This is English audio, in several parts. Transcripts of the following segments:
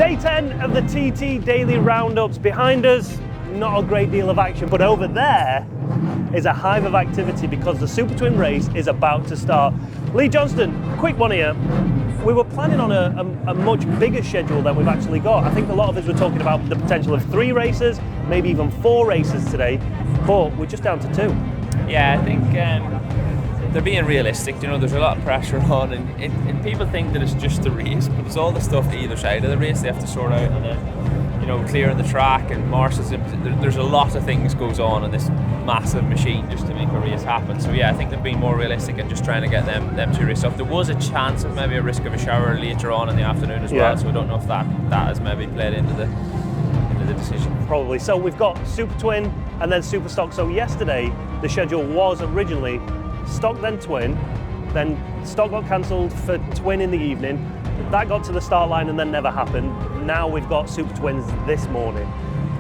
Day 10 of the TT Daily Roundups behind us. Not a great deal of action, but over there is a hive of activity because the Supertwin race is about to start. Lee Johnston, quick one here. We were planning on a much bigger schedule than we've actually got. I think a lot of us were talking about the potential of 3 races, maybe even 4 races today, but we're just down to 2. Yeah, I think they're being realistic. You know, there's a lot of pressure on, and people think that it's just the race, but it's all the stuff either side of the race they have to sort out, and then, you know, clearing the track and marshes. There's a lot of things goes on in this massive machine just to make a race happen. So yeah, I think they're being more realistic and just trying to get them to race off. There was a chance of maybe a risk of a shower later on in the afternoon as well, so I don't know if that has maybe played into the decision. Probably. So we've got Supertwin and then Superstock. So yesterday the schedule was originally Stock then Twin, then Stock got cancelled for Twin in the evening. That got to the start line and then never happened. Now we've got Super Twins this morning.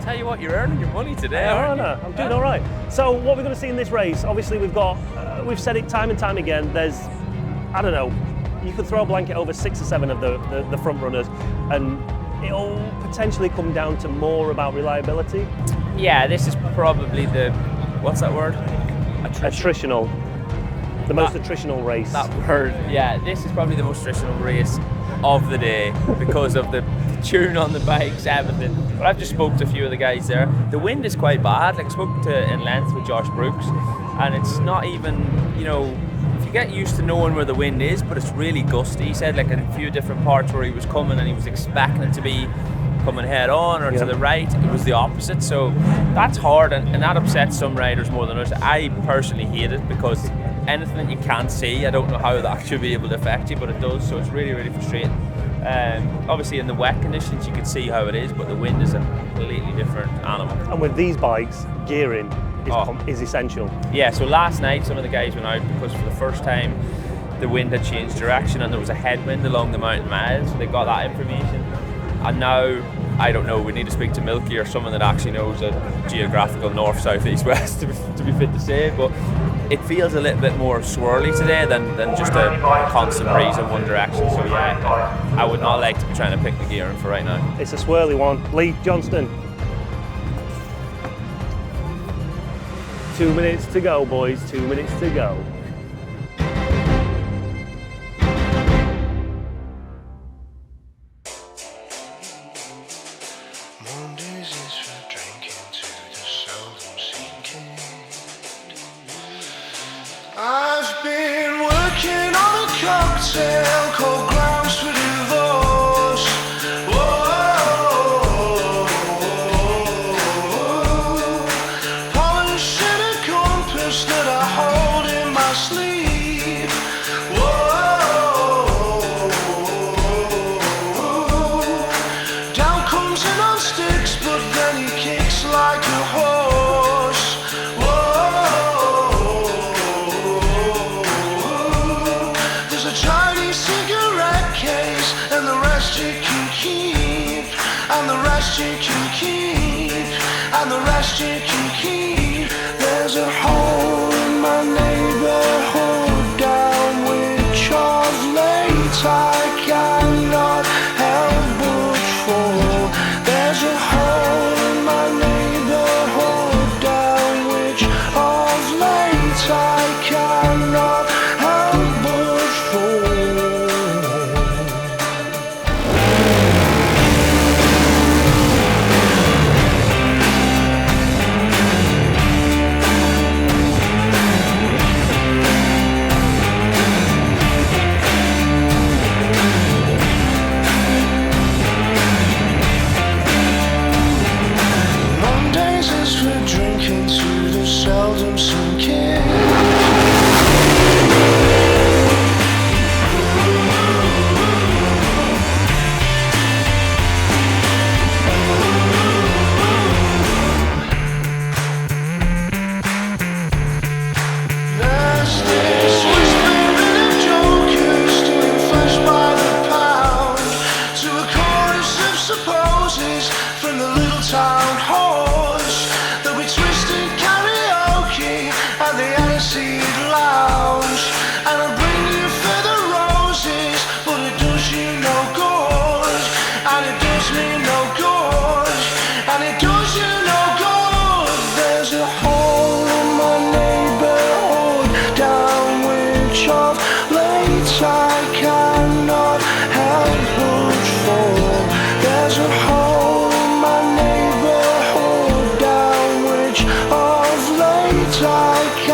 Tell you what, you're earning your money today, aren't you? I'm doing all right. So what we're going to see in this race, obviously we've said it time and time again, there's, I don't know, you could throw a blanket over 6 or 7 of the front runners and it'll potentially come down to more about reliability. Yeah, this is probably the, what's that word? Attritional. The most attritional race. That word, yeah. This is probably the most attritional race of the day because of the tune on the bikes, everything. But I've just spoke to a few of the guys there. The wind is quite bad. Like I spoke to in length with Josh Brooks, and it's not even, you know, if you get used to knowing where the wind is, but it's really gusty. He said like in a few different parts where he was coming and he was expecting it to be coming head on or to the right, it was the opposite. So that's hard and that upsets some riders more than others. I personally hate it because anything that you can't see, I don't know how that should be able to affect you, but it does, so it's really, really frustrating. Obviously in the wet conditions you can see how it is, but the wind is a completely different animal. And with these bikes, gearing is essential. Yeah, so last night some of the guys went out because for the first time the wind had changed direction and there was a headwind along the mountain miles, so they got that information. And now, I don't know, we need to speak to Milky or someone that actually knows a geographical north, south, east, west to be fit to say, but it feels a little bit more swirly today than just a constant breeze in one direction. So yeah, I would not like to be trying to pick the gearing for right now. It's a swirly one. Lee Johnston. 2 minutes to go, boys. 2 minutes to go. I've been working on a cocktail called Grounds for Divorce. Whoa, polishing a compass that I hold in my sleeve. Whoa, down comes in on sticks, but then he kicks like a horse. And the rest you can keep, and the rest you can keep, and the rest you can keep. There's a hole in my neighborhood down which of late I cannot help but fall. There's a hole in my neighborhood down which of late I cannot help but fall.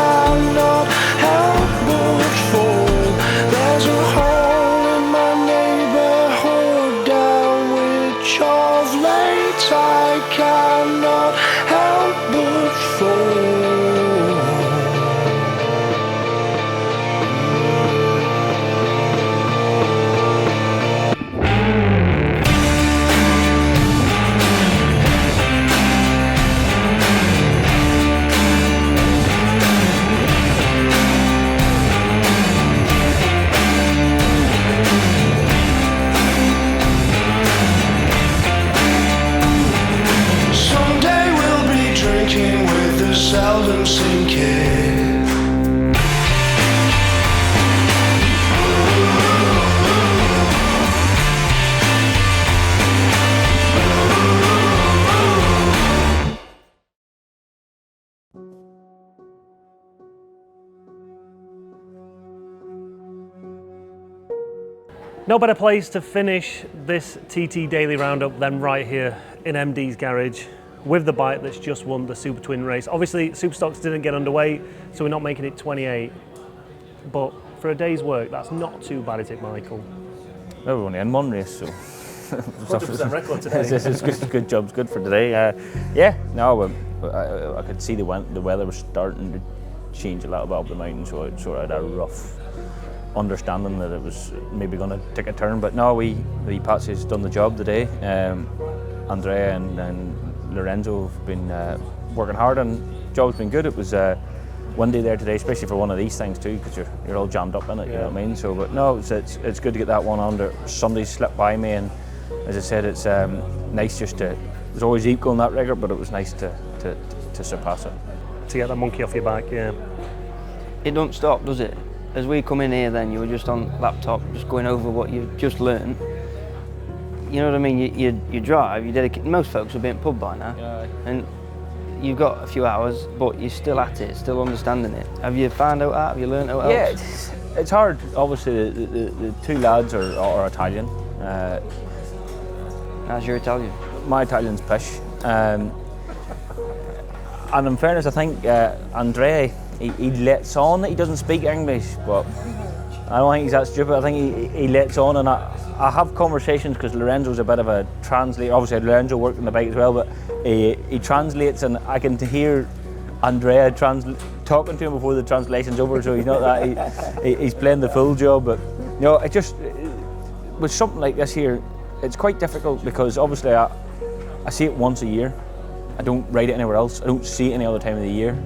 cannot help but fall. There's a hole in my neighborhood down which of late I cannot help but fall. Seldom sinking. No better place to finish this TT Daily Roundup than right here in MD's garage with the bike that's just won the Supertwin race. Obviously, Superstocks didn't get underway, so we're not making it 28. But for a day's work, that's not too bad, is it, Michael? No, we're only in one race, so 100% record today. it's good job's good for today. Yeah, no, I could see the weather was starting to change a little bit up the mountain, so I sort of had a rough understanding that it was maybe going to take a turn. But no, the Patsy's done the job today. Andrea and Lorenzo have been working hard, and the job's been good. It was windy there today, especially for one of these things too, because you're all jammed up in it. You know what I mean? So, but no, it's good to get that one under. Sunday slipped by me, and as I said, it's nice just to. It was always equal in that record, but it was nice to surpass it. To get that monkey off your back, yeah. It don't stop, does it? As we come in here, then you were just on laptop, just going over what you've just learned. You know what I mean? You drive, you dedicate. Most folks will be in pub by now, and you've got a few hours, but you're still at it, still understanding it. Have you found out that? Have you learned out? Yeah, it's hard. Obviously, the two lads are Italian. How's your Italian? My Italian's pish. And in fairness, I think Andrea, he lets on that he doesn't speak English, but I don't think he's that stupid. I think he lets on, and I have conversations because Lorenzo's a bit of a translator. Obviously, Lorenzo worked on the bike as well, but he translates, and I can hear Andrea talking to him before the translation's over. So he's not that he's playing the full job. But you know, it just with something like this here, it's quite difficult because obviously I see it once a year. I don't ride it anywhere else. I don't see it any other time of the year.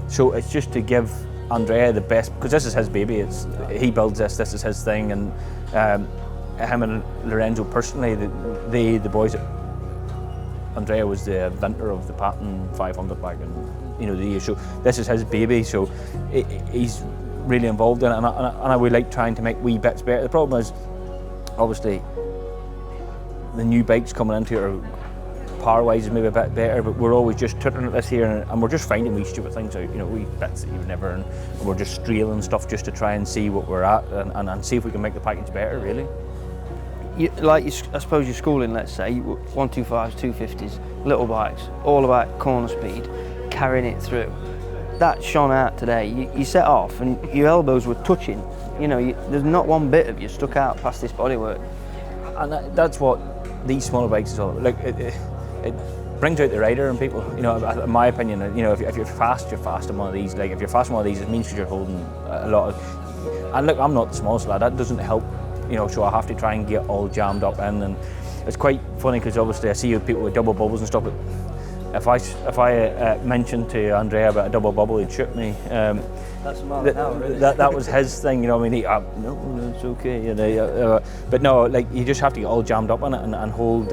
So it's just to give Andrea the best, because this is his baby. He builds this is his thing, and him and Lorenzo personally, the boys. Andrea was the inventor of the Patton 500 back in the year. So this is his baby. So he's really involved in it, and I would like trying to make wee bits better. The problem is, obviously, the new bikes coming into it are power-wise is maybe a bit better, but we're always just tutoring at this here, and we're just finding wee stupid things out, wee bits that you've never, and we're just strailing stuff just to try and see what we're at and see if we can make the package better, really. I suppose you're schooling, let's say, 125s, 250s, little bikes, all about corner speed, carrying it through. That shone out today. You set off and your elbows were touching. There's not one bit of you stuck out past this bodywork. And that's what these smaller bikes is all about. It brings out the rider in people. In my opinion, if you're fast on one of these. Like if you're fast on one of these, it means you're holding a lot of. And look, I'm not the smallest lad. That doesn't help. So I have to try and get all jammed up in, and it's quite funny because obviously I see people with double bubbles and stuff. But if I mentioned to Andrea about a double bubble, he'd shoot me. That's really. That was his thing, no, it's okay, but no, you just have to get all jammed up in it and hold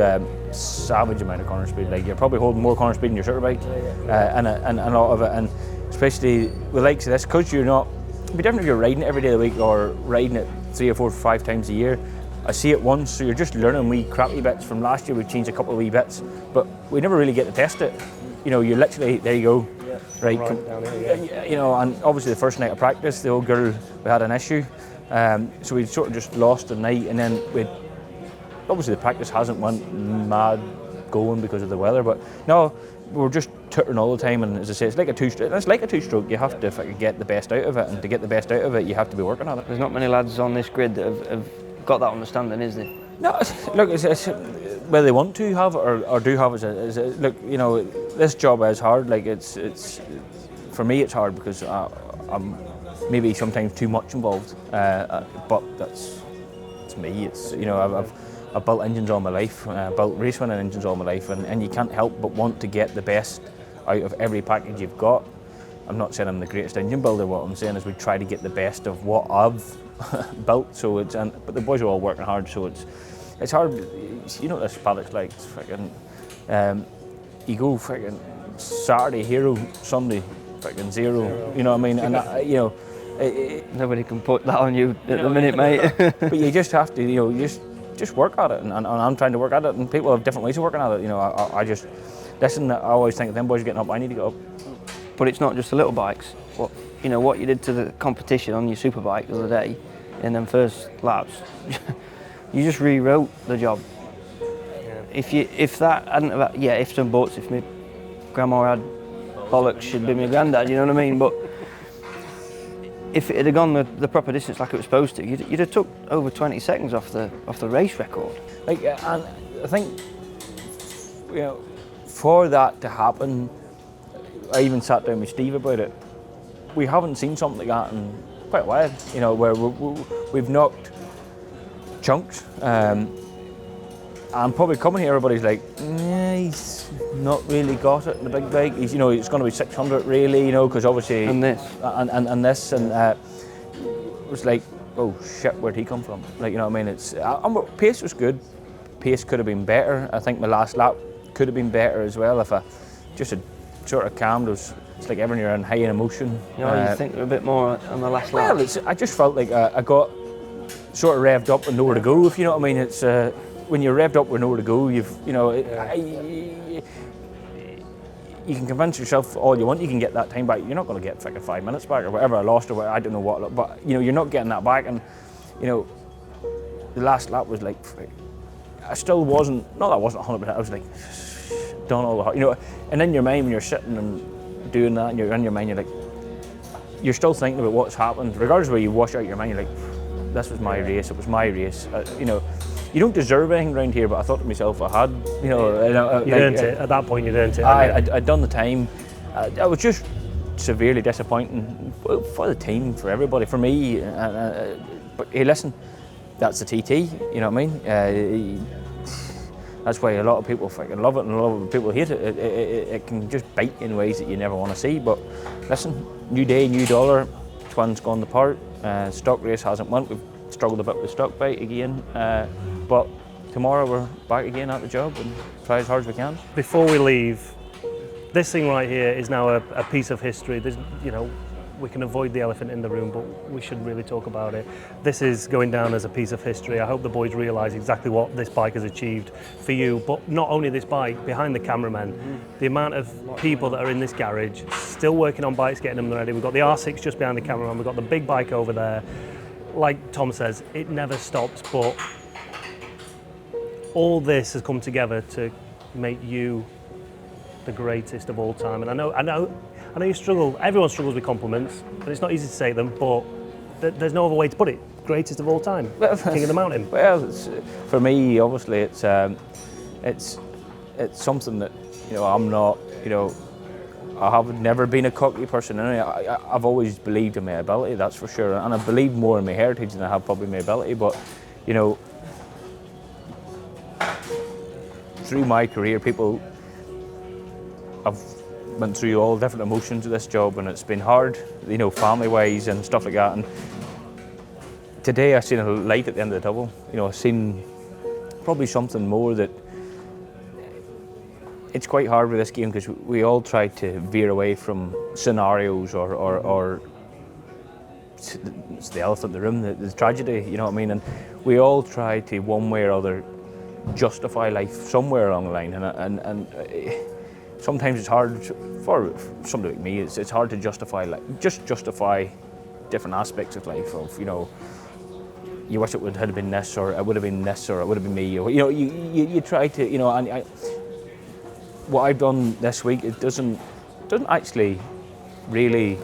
savage amount of corner speed. You're probably holding more corner speed in your shorter bike, and a lot of it, and especially with likes of this, because you're not. It'd be different if you're riding it every day of the week or riding it 3 or 4 or 5 times a year. I see it once, so you're just learning wee crappy bits. From last year, we've changed a couple of wee bits, but we never really get to test it. You're literally, there you go. Right down here, and obviously the first night of practice, the old girl, we had an issue, so we sort of just lost the night, and then obviously the practice hasn't went mad going because of the weather, but no, we're just tuttering all the time, and as I say, it's like a two-stroke. You have to fucking get the best out of it, and to get the best out of it, you have to be working on it. There's not many lads on this grid that have got that understanding, is there? No, look, it's whether they want to have it or do have it. Look, you know, this job is hard. Like it's for me, it's hard because I'm maybe sometimes too much involved. But it's me. It's, you know, I've built engines all my life, built race winning engines all my life, and you can't help but want to get the best out of every package you've got. I'm not saying I'm the greatest engine builder. What I'm saying is we try to get the best of what I've built. So but the boys are all working hard. So it's hard. You know what this paddock's like. It's freaking. You go freaking Saturday hero, Sunday freaking zero. You know what I mean? And you know. Nobody can put that on you at the minute, mate. But you just have to, you know, just work at it, and I'm trying to work at it, and people have different ways of working at it. You know, I just listen. I always think them boys are getting up, I need to get up. But it's not just the little bikes. What you did to the competition on your superbike the other day, in them first laps, you just rewrote the job. Yeah. If that hadn't have, yeah, ifs and buts. If my grandma had bollocks, she'd be my granddad. You know what I mean? But if it had gone the proper distance like it was supposed to, you'd have took over 20 seconds off the race record. Like, and I think, you know, for that to happen, I even sat down with Steve about it. We haven't seen something like that in quite a while. You know, where we've knocked chunks, and probably coming here, everybody's like, he's not really got it in the big bike. He's, you know, it's going to be 600 really, you know, because obviously and this it was like, oh shit, where'd he come from? Like, you know what I mean? It's pace was good. Pace could have been better. I think my last lap could have been better as well if I just had sort of calmed. It's like everyone you're in high in emotion. You know, you think a bit more on the last lap. Well, I just felt like I got sort of revved up and nowhere to go. If you know what I mean, it's. When you're revved up with nowhere to go, you can convince yourself all you want you can get that time back. You're not going to get like 5 minutes back or whatever I lost or whatever, I don't know what, but you know, you're not getting that back. And you know, the last lap was like, I still wasn't, not that I wasn't 100%, I was like, done all the hard, you know. And in your mind when you're sitting and doing that, and you're in your mind, you're like, you're still thinking about what's happened, regardless of where you wash out your mind. You're like, this was my race, it was my race, you know. You don't deserve anything around here, but I thought to myself, I had, you know. You earned it. At that point, you'd earned it. I'd done the time. I was just severely disappointing for the team, for everybody, for me. But hey, listen, that's the TT. You know what I mean? That's why a lot of people freaking love it and a lot of people hate it. It can just bite in ways that you never want to see. But listen, new day, new dollar. Twins gone apart. Stock race hasn't won. We've struggled a bit with stock bike again. But tomorrow we're back again at the job and try as hard as we can. Before we leave, this thing right here is now a piece of history. There's, you know, we can avoid the elephant in the room, but we should really talk about it. This is going down as a piece of history. I hope the boys realise exactly what this bike has achieved for you, but not only this bike, behind the cameramen, the amount of people that are in this garage, still working on bikes, getting them ready. We've got the R6 just behind the cameraman, we've got the big bike over there. Like Tom says, it never stops, but all this has come together to make you the greatest of all time. And I know you struggle, everyone struggles with compliments, and it's not easy to say them, but there's no other way to put it. Greatest of all time, King of the Mountain. Well, for me, obviously, it's something that, you know, I'm not, you know, I have never been a cocky person. I've always believed in my ability, that's for sure, and I believe more in my heritage than I have probably my ability. But you know, through my career, people have went through all different emotions of this job, and it's been hard, you know, family-wise and stuff like that. And today I've seen a light at the end of the tunnel. You know, I've seen probably something more that. It's quite hard with this game because we all try to veer away from scenarios or it's the elephant in the room, the tragedy, you know what I mean? And we all try to, one way or other, justify life somewhere along the line. And sometimes it's hard for somebody like me. It's hard to justify justify different aspects of life. Of, you know, you wish it would have been this, or it would have been this, or it would have been me. Or, you know, you try to, you know, and what I've done this week, it doesn't actually really.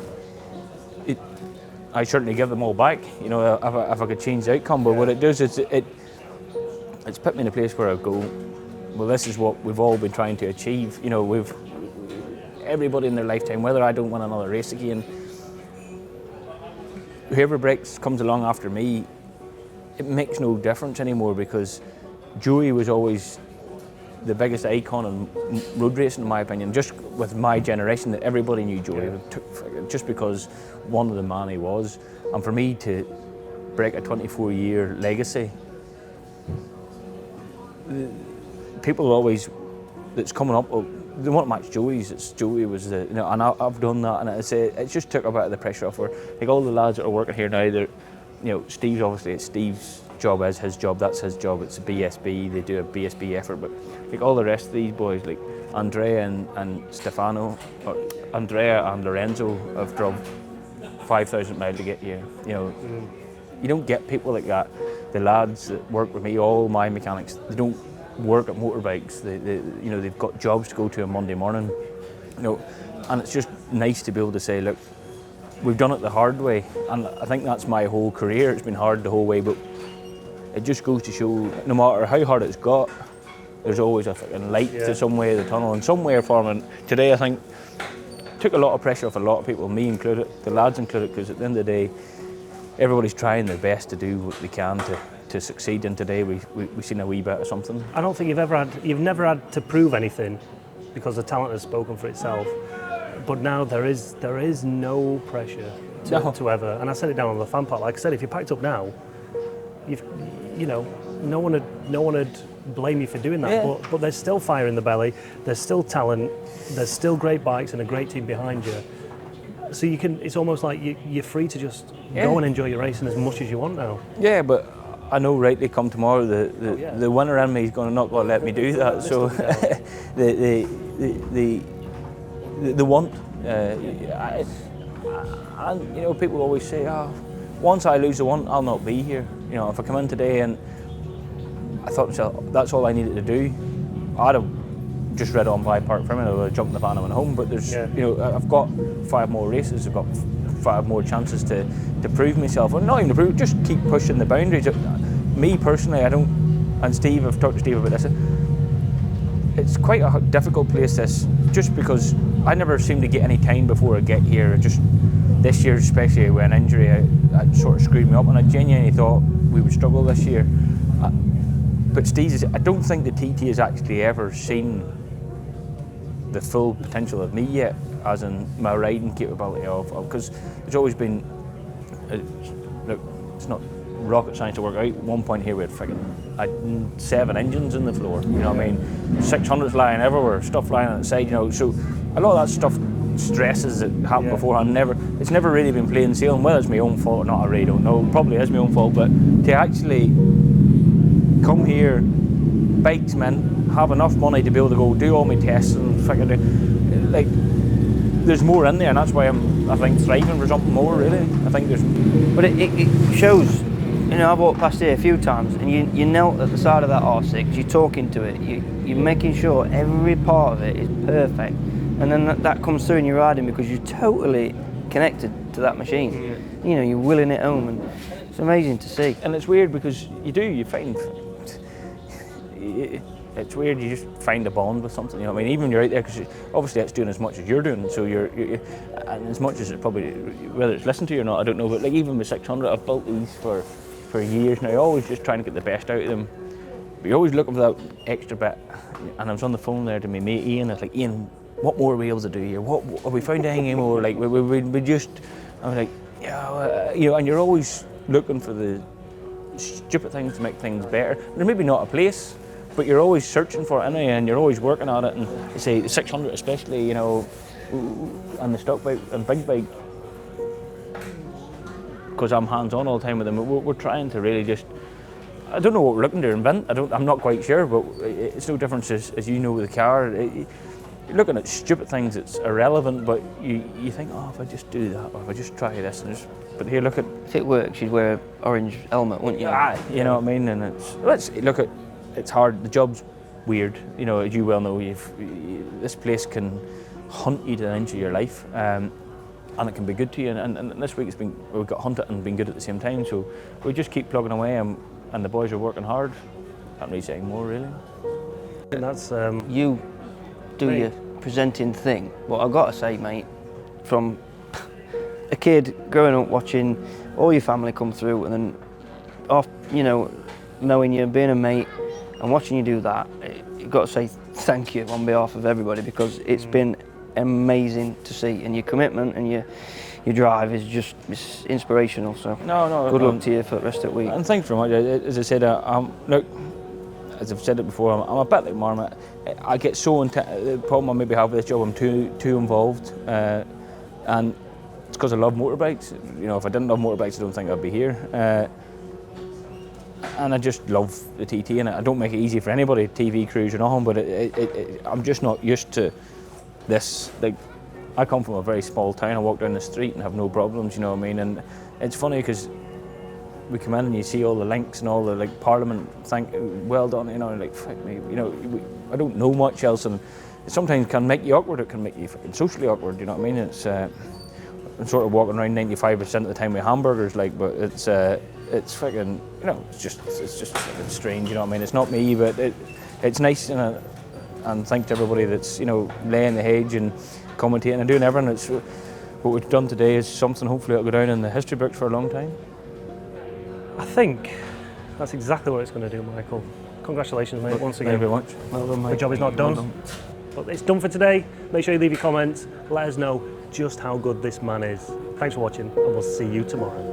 I certainly give them all back, you know, if I could change the outcome. But what it does is it's put me in a place where I go, well, this is what we've all been trying to achieve. You know, everybody in their lifetime, whether I don't win another race again, whoever comes along after me, it makes no difference anymore, because Joey was always the biggest icon in road racing, in my opinion, just with my generation, that everybody knew Joey, just because one of the man he was. And for me to break a 24-year legacy, people always, that's coming up, they want to match Joey's, it's Joey was the, you know, and I've done that, and it just took a bit of the pressure off her. Like all the lads that are working here now, they're, you know, Steve's obviously, it's Steve's job is his job, that's his job, it's a BSB, they do a BSB effort, but like all the rest of these boys, like Andrea and Stefano, or Andrea and Lorenzo have drove 5,000 miles to get here, you know. You don't get people like that. The lads that work with me, all my mechanics, they don't work at motorbikes, they you know, they've got jobs to go to on Monday morning, you know, and it's just nice to be able to say, look, we've done it the hard way, and I think that's my whole career, it's been hard the whole way, but it just goes to show, no matter how hard it's got, there's always a fucking light to some way of the tunnel, and somewhere for me. Today, I think, took a lot of pressure off a lot of people, me included, the lads included, because at the end of the day, everybody's trying their best to do what they can to succeed, and today we've seen a wee bit of something. I don't think you've never had to prove anything, because the talent has spoken for itself. But now there is no pressure to ever, and I said it down on the fan part. Like I said, if you packed up now, you know, no one would blame you for doing that. Yeah. But there's still fire in the belly. There's still talent. There's still great bikes and a great team behind you. So you can. It's almost like you're free to just go and enjoy your racing as much as you want now. Yeah, but I know rightly come tomorrow the winner in me is not going to let me do that. So the want, and you know, people always say, oh, once I lose the want, I'll not be here. You know, if I come in today and I thought that's all I needed to do, I'd have just read on by Park for a minute, I would have jumped in the van and went home. But there's, you know, I've got 5 more races, I've got 5 more chances to prove myself, or not even to prove, just keep pushing the boundaries. Me personally, I don't, and Steve, I've talked to Steve about this, it's quite a difficult place, this, just because I never seem to get any time before I get here. Just this year, especially with an injury, it sort of screwed me up, and I genuinely thought we would struggle this year. But Steve, I don't think the TT has actually ever seen the full potential of me yet, as in my riding capability because there's always been, look, it's not rocket science to work out. At one point here we had 7 engines in the floor, you know what I mean, 600s lying everywhere, stuff lying on the side, you know, so a lot of that stuff, stresses that happened beforehand, it's never really been plain sailing. Whether it's my own fault or not, I really don't know, probably is my own fault, but to actually come here, bikes, man, have enough money to be able to go do all my tests and like, there's more in there, and that's why I think thriving for something more, really. I think there's... But it shows, you know, I've walked past here a few times, and you knelt at the side of that R6, you're talking to it, you're making sure every part of it is perfect, and then that comes through in your riding because you're totally connected to that machine. You know, you're willing it home, and it's amazing to see. And it's weird because you find... It's weird, you just find a bond with something, you know what I mean? Even when you're out there, because obviously it's doing as much as you're doing, so you're and as much as it probably, whether it's listened to you or not, I don't know, but like even with 600, I've built these for years now, always just trying to get the best out of them. But you're always looking for that extra bit. And I was on the phone there to my mate Ian, I was like, Ian, what more are we able to do here? What have we found anything more? Like, we just, I was like, yeah, you know, and you're always looking for the stupid things to make things better. There's maybe not a place, but you're always searching for it anyway, and you're always working on it. And you say the 600 especially, you know, and the stock bike and big bike, because I'm hands-on all the time with them. We're trying to really just, I don't know what we're looking to invent. I'm not quite sure, but it's no difference as you know with the car. You're looking at stupid things that's irrelevant, but you think, oh, if I just do that, or if I just try this, and just, but here, look at. If it works, you'd wear an orange helmet, wouldn't you? You know what I mean? And it's hard. The job's weird. You know, as you well know, this place can hunt you to an inch of your life, and it can be good to you. And this week we've got hunted and been good at the same time. So we just keep plugging away, and the boys are working hard. Can't really say more, really. And that's You do mate. your presenting thing, but I've got to say, mate, from a kid growing up watching all your family come through, and then off, you know, knowing you, being a mate, and watching you do that, you've got to say thank you on behalf of everybody, because it's been amazing to see, and your commitment and your drive is just it's inspirational. So No, good luck to you for the rest of the week. And thanks very much. As I said, look, as I've said it before, I'm a bit like Marmot. I get so the problem I maybe have with this job, I'm too involved, and it's because I love motorbikes. You know, if I didn't love motorbikes, I don't think I'd be here. And I just love the TT, and I don't make it easy for anybody, TV crews and all, but I'm just not used to this. Like, I come from a very small town. I walk down the street and have no problems. You know what I mean? And it's funny because we come in and you see all the links and all the like Parliament, well done, you know, like fuck me, you know, I don't know much else, and it sometimes can make you awkward. It can make you socially awkward. You know what I mean? It's I'm sort of walking around 95% of the time with hamburgers, like, but it's fucking, you know, it's just fucking strange. You know what I mean? It's not me, but it's nice, and thanks to everybody that's, you know, laying the hedge and commentating and doing everything. It's what we've done today is something hopefully that'll go down in the history books for a long time. I think that's exactly what it's going to do, Michael. Congratulations, mate, once again. Thank you very much. Well done, mate. The job is not done. But it's done for today. Make sure you leave your comments. Let us know just how good this man is. Thanks for watching, and we'll see you tomorrow.